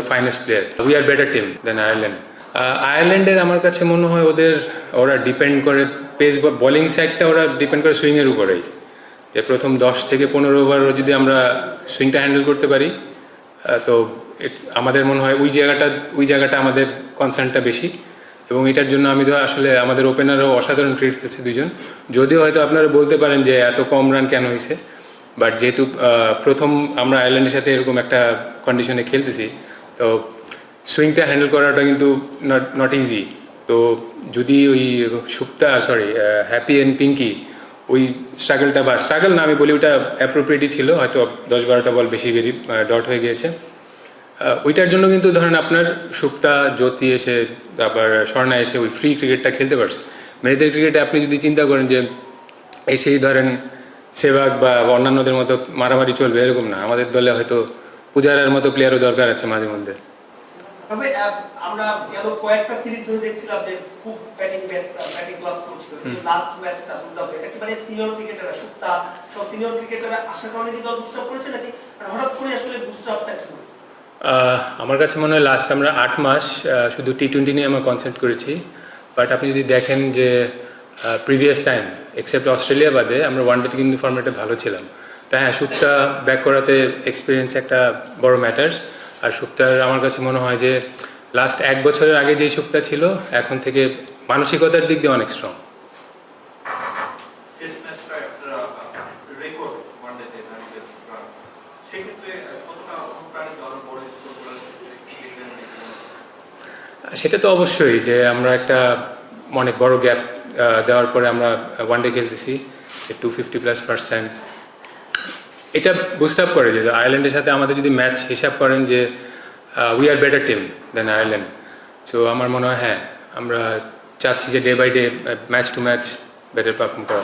Finest player. We are better team than Ireland. আয়ারল্যান্ডের আমার কাছে মনে হয় ওরা ডিপেন্ড করে পেস বা বোলিং সাইডটা ওরা ডিপেন্ড করে সুইংয়ের উপরেই, যে প্রথম 10 থেকে 15 ওভার যদি আমরা সুইংটা হ্যান্ডেল করতে পারি তো আমাদের মনে হয় ওই জায়গাটা আমাদের কনসার্নটা বেশি। এবং এটার জন্য আমি তো আসলে আমাদের ওপেনারও অসাধারণ ক্রিকেট খেলছে দুজন। যদিও হয়তো আপনারা বলতে পারেন যে এত কম রান কেন হয়েছে, বাট যেহেতু প্রথম আমরা আয়ারল্যান্ডের সাথে এরকম একটা কন্ডিশনে খেলতেছি, তো সুইংটা হ্যান্ডেল করাটা কিন্তু নট ইজি। তো যদি ওই হ্যাপি অ্যান্ড পিঙ্কি ওই স্ট্রাগল না আমি বলি, ওটা অ্যাপ্রোপ্রিয়েটই ছিল, হয়তো 10-12টা বল বেশি ডট হয়ে গিয়েছে। ওইটার জন্য কিন্তু ধরেন আপনার সুপ্তা, জ্যোতি এসে আবার স্বর্ণা এসে ওই ফ্রি ক্রিকেটটা খেলতে পারছে। মেয়েদের ক্রিকেটে আপনি যদি চিন্তা করেন যে এসেই ধরেন সেবাগ বা অন্যান্যদের মতো মারামারি চলবে, এরকম না। আমাদের দলে হয়তো পূজারার মতো প্লেয়ারও দরকার আছে মাঝে মধ্যে। তবে আমরা গেল কয়েকটা সিরিজ ধরে দেখছিলাম যে খুব ব্যাটিং ক্লাস করছিল, কিন্তু লাস্ট ম্যাচটা দুর্দান্ত, একেবারে সিনিয়র ক্রিকেটাররা সুপ্তা সব সিনিয়র ক্রিকেটাররা আসার কারণে কি দল বুস্ট আপ করেছে নাকি হঠাৎ করে আসলে বুস্ট আপটা কি? আমার কাছে মনে হয় লাস্ট আমরা 8 মাস শুধু টি-20 নিয়ে আমরা কনসেন্ট্রেট করেছি। বাট আপনি যদি দেখেন যে প্রিভিয়াস টাইম এক্সেপ্ট অস্ট্রেলিয়া বাদে আমরা ওয়ানডেতে কিন্তু ফর্মেটে ভালো ছিলাম। তাই হ্যাঁ, সুপ্তা ব্যাক করাতে এক্সপিরিয়েন্স একটা বড় ম্যাটার্স। আর সুপ্তার আমার কাছে মনে হয় যে লাস্ট 1 বছরের আগে যেই সুপ্তা ছিল এখন থেকে মানসিকতার দিক দিয়ে অনেক স্ট্রং। সেটা তো অবশ্যই, যে আমরা একটা অনেক বড় গ্যাপ দেওয়ার পরে আমরা ওয়ানডে খেলতেছি 250+ ফার্স্ট টাইম। এটা বুস্ট আপ করে যে আয়ারল্যান্ডের সাথে আমাদের যদি ম্যাচ হিসাব করেন যে we are better team than Ireland. So আমার মনে হয় হ্যাঁ, আমরা চাচ্ছি যে day by day, match to match better perform করা।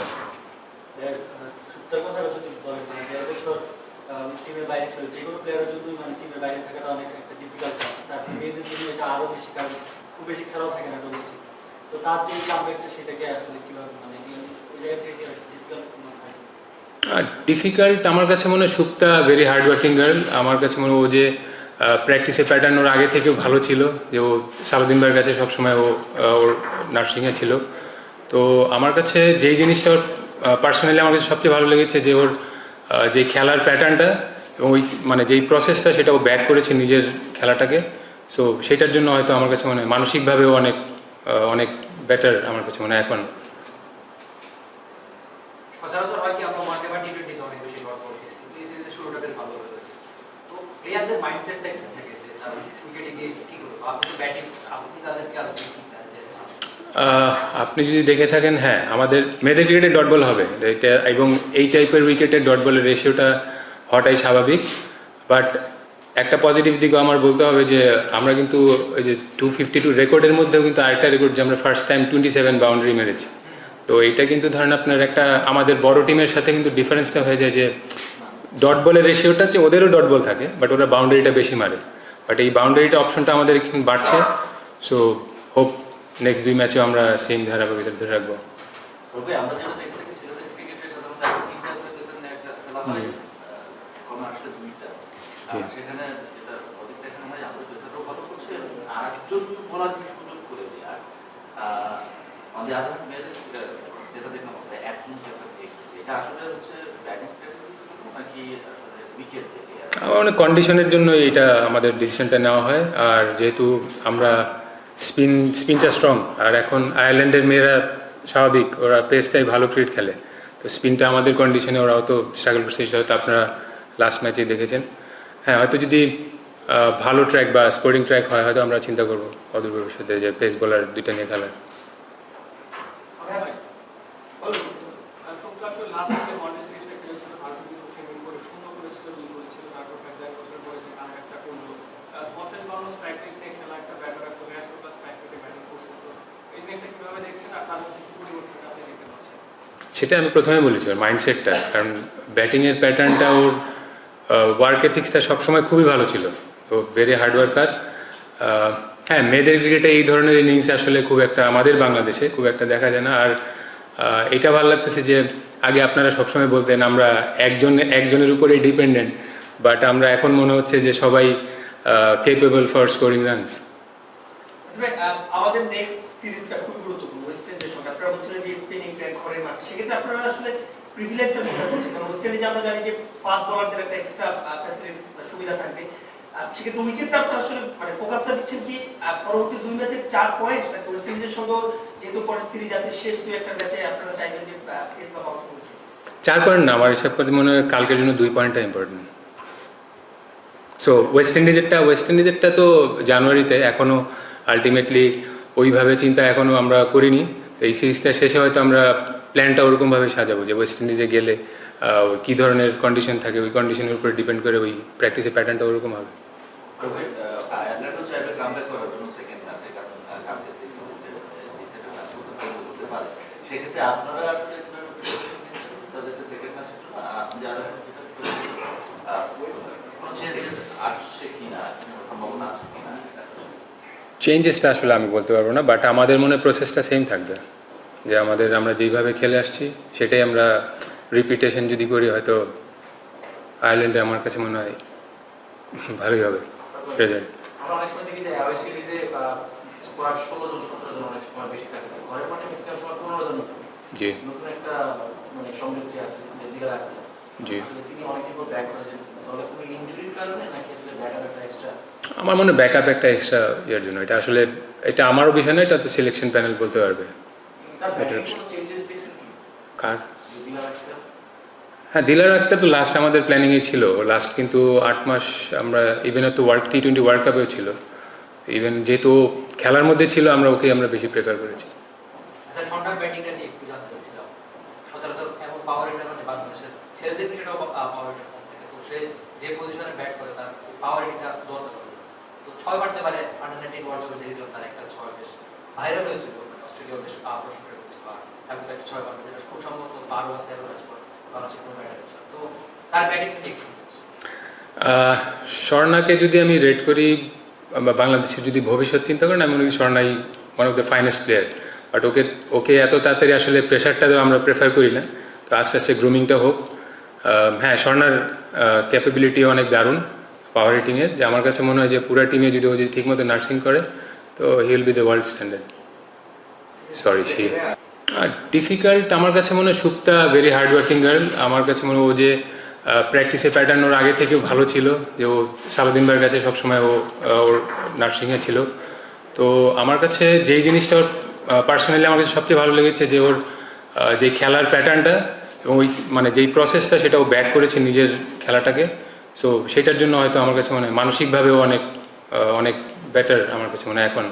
ডিফিকাল্ট আমার কাছে মনে হয় Supta very hard working girl. আমার কাছে মনে হয় ও যে প্র্যাকটিসের প্যাটার্ন ওর আগে থেকেও ভালো ছিল, যে ও সালাউদ্দিন ভাইয়ের কাছে সবসময় ওর নার্সিংয়ে ছিল। তো আমার কাছে যেই জিনিসটা ওর পার্সোনালি আমার কাছে সবচেয়ে ভালো লেগেছে যে ওর যে খেলার প্যাটার্নটা এবং ওই মানে যেই প্রসেসটা সেটা ও ব্যাক করেছে নিজের খেলাটাকে। সো সেটার জন্য হয়তো আমার কাছে মনে হয় মানসিকভাবেও অনেক বেটার আমার কাছে মনে হয় এখন। সচরাচর হয় কি আমরা ওয়ানডে বা টি-20 তে অনেক বেশি গড় করছি, কিন্তু এই সিরিজে শুরুটা বেশ ভালো হয়েছে। তো প্লেয়ারদের মাইন্ডসেটটা কি থাকে যে তারা ক্রিকেটে গিয়ে কি করবে, আপনি ব্যাটিং আপনি তাদেরকে আলাদা কি আপনি যদি দেখে থাকেন, হ্যাঁ আমাদের মেয়েদের ক্রিকেটে ডট বল হবে এটা, এবং এই টাইপের উইকেটের ডট বলের রেশিওটা হওয়াটাই স্বাভাবিক। বাট একটা পজিটিভ দিকও আমার বলতে হবে যে আমরা কিন্তু ওই যে 252 রেকর্ডের মধ্যেও কিন্তু আরেকটা রেকর্ড যে আমরা ফার্স্ট টাইম 27 বাউন্ডারি মেরেছি। তো এইটা কিন্তু ধরেন আপনার একটা আমাদের বড় টিমের সাথে কিন্তু ডিফারেন্সটা হয়ে যায় যে ডট বলের রেশিওটা হচ্ছে ওদেরও ডট বল থাকে, বাট ওরা বাউন্ডারিটা বেশি মারে। বাট এই বাউন্ডারিটা অপশনটা আমাদের বাড়ছে। সো হোপ নেক্সট 2 ম্যাচেও আমরা সেম ধারাবাহিকতা ধরে রাখবো। অনেক কন্ডিশনের জন্য এটা আমাদের ডিসিশনটা নেওয়া হয়। আর যেহেতু আমরা স্পিনটা স্ট্রং, আর এখন আয়ারল্যান্ডের মেয়েরা স্বাভাবিক ওরা পেসটাই ভালো ক্রিকেট খেলে, তো স্পিনটা আমাদের কন্ডিশনে ওরাও তো স্ট্রাগল করছে, সেটা হয়তো আপনারা লাস্ট ম্যাচেই দেখেছেন। হ্যাঁ, হয়তো যদি ভালো ট্র্যাক বা স্কোরিং ট্র্যাক হয় হয়তো আমরা চিন্তা করবো অদূর ভবিষ্যতে যে পেস বোলার 2টা নিয়ে খেলার। সেটা আমি প্রথমে বলেছি ওর মাইন্ডসেটটা, কারণ ব্যাটিংয়ের প্যাটার্নটা ওর ওয়ার্ক এথিক্সটা সবসময় খুবই ভালো ছিল, তো ভেরি হার্ড ওয়ার্কার। হ্যাঁ, মেয়েদের ক্রিকেটে এই ধরনের ইনিংস আসলে খুব একটা আমাদের বাংলাদেশে খুব একটা দেখা যায় না। আর এটা ভালো লাগতেছে যে আগে আপনারা সবসময় বলতেন আমরা একজনের উপরেই ডিপেন্ডেন্ট, বাট আমরা এখন মনে হচ্ছে যে সবাই capable for scoring runs. আমাদের নেক্সট সিরিজটা খুব গুরুত্বপূর্ণ ওয়েস্ট ইন্ডিজের সঙ্গে আপনারা বলছিলেন যে স্পিনিং ট্রেন্ড ঘরের মাঠে সেক্ষেত্রে আপনারা আসলে প্রিভিলেজটা কোথায় হচ্ছে কারণ ওয়েস্ট ইন্ডিজে আমরা জানি যে ফাস্ট বোলারদের একটা এক্সট্রা ফ্যাসিলিটি সুবিধা থাকবে সেক্ষেত্রে উইকেটটা আপনারা আসলে মানে ফোকাসটা দিচ্ছেন কি পরবর্তী 2 ম্যাচে 4 পয়েন্ট নাকি ওয়েস্ট ইন্ডিজের সঙ্গে যেহেতু পরের সিরিজ আছে শেষ 2-1টা ম্যাচে আপনারা চাইবেন যে পেস বা বাউন্স করতে 4 পয়েন্ট না আমার হিসাব করতে মনে হয় কালকের জন্য 2 পয়েন্টটা ইম্পর্টেন্ট। সো ওয়েস্ট ইন্ডিজেরটা তো জানুয়ারিতে এখনও আলটিমেটলি ওইভাবে চিন্তা এখনও আমরা করিনি। এই সিরিজটা শেষে হয়তো আমরা প্ল্যানটা ওরকমভাবে সাজাবো যে ওয়েস্ট ইন্ডিজে গেলে কী ধরনের কন্ডিশন থাকে ওই কন্ডিশনের উপরে ডিপেন্ড করে ওই প্র্যাকটিসের প্যাটার্নটা ওরকম হবে। সেক্ষেত্রে আপনারা তাদেরকে সেকেন্ড ম্যাচের জন্য যারা কোনো চেঞ্জেস আসছে কিনা সম্ভাবনা আছে কিনা চেঞ্জেসটা আসলে আমি বলতে পারবো না, বাট আমাদের মনে প্রসেসটা সেম থাকবে যে আমরা যেইভাবে খেলে আসছি সেটাই আমরা রিপিটেশন যদি করি হয়তো আয়ারল্যান্ডে আমার কাছে মনে হয় ভালোই হবে রেজাল্ট। আমরা অনেক সময় দেখি যে অ্যাওয়ে সিরিজে স্কোয়াড 16 জন 17 জন অনেক সময় বেশি থাকে ঘরের মাঠে ম্যাক্সিমাম সময় 15 জন থাকে। জি নতুন একটা মানে সমৃদ্ধি আছে যে দিকে রাখতে জি তিনি অনেক দিন ব্যাক করে যে তাহলে কোনো ইনজুরির কারণে নাকি আসলে ব্যাকআপ একটা এক্সট্রা আমার মনে ব্যাকআপ একটা এক্সট্রা ইয়ার জন্য এটা আসলে এটা আমারও বিষয় না, এটা তো সিলেকশন প্যানেল বলতে পারবে। তার ব্যাটিং কোনো চেঞ্জেস দেখছেন কি কার দিলার আছে হ্যাঁ দিলার আক্তার তো লাস্ট আমাদের প্ল্যানিংয়ে ছিল লাস্ট, কিন্তু 8 মাস আমরা ইভেন তো T20 ওয়ার্ল্ড কাপেও ছিল, ইভেন যেহেতু খেলার মধ্যে ছিল আমরা বেশি প্রেফার করেছি। আচ্ছা সন্ধ্যার ব্যাটিংটা নিয়ে একটু জানতে চাচ্ছিলাম সচরাচর এমন পাওয়ার হিটার মানে বাংলাদেশের ছেলেদের ক্রিকেটও পাওয়ার হিটার কম থাকে, তো সে যে পজিশনে ব্যাট করে তার পাওয়ার হিটটা দৌড়াতে পারে তো 6 মারতে পারে আন্ডার-19 ওয়ার্ল্ড কাপে দেখেছিলাম তার একটা 6 বেশ ভাইরাল হয়েছিল অস্ট্রেলিয়া বেশ প্রশংসা করেছিল বা তাকে একটা 6 মারতে যেটা খুব সম্ভবত 12 বা 13 ম্যাচ করে বাংলাদেশের কোনো ব্যাটার তো তার ব্যাটিং ঠিক স্বর্ণাকে যদি আমি রেট করি বা বাংলাদেশের যদি ভবিষ্যৎ চিন্তা করেন আমি মনে করি স্বর্ণাই one of the finest player, but ওকে এত তাড়াতাড়ি আসলে প্রেশারটা আমরা প্রেফার করি না, তো আস্তে আস্তে গ্রুমিংটা হোক। হ্যাঁ স্বর্ণার ক্যাপাবিলিটি অনেক দারুণ পাওয়ার হিটিংয়ের, যে আমার কাছে মনে হয় যে পুরো টিমে যদি ও যদি ঠিকমতো নার্সিং করে তো he will be the world standard. Sorry difficult আমার কাছে মনে হয় Supta very hard working girl, আমার কাছে মনে হয় ও যে প্র্যাকটিসে প্যাটার্ন ওর আগে থেকেও ভালো ছিল, যে ও সালাউদ্দিন ভাইয়ের কাছে সবসময় ওর নার্সিংয়ে ছিল। তো আমার কাছে যেই জিনিসটা ওর পার্সোনালি আমার কাছে সবচেয়ে ভালো লেগেছে যে ওর যে খেলার প্যাটার্নটা এবং ওই মানে যেই প্রসেসটা সেটা ও ব্যাক করেছে নিজের খেলাটাকে, সো সেটার জন্য হয়তো আমার কাছে মনে হয় মানসিকভাবেও অনেক বেটার আমার কাছে মনে হয় এখন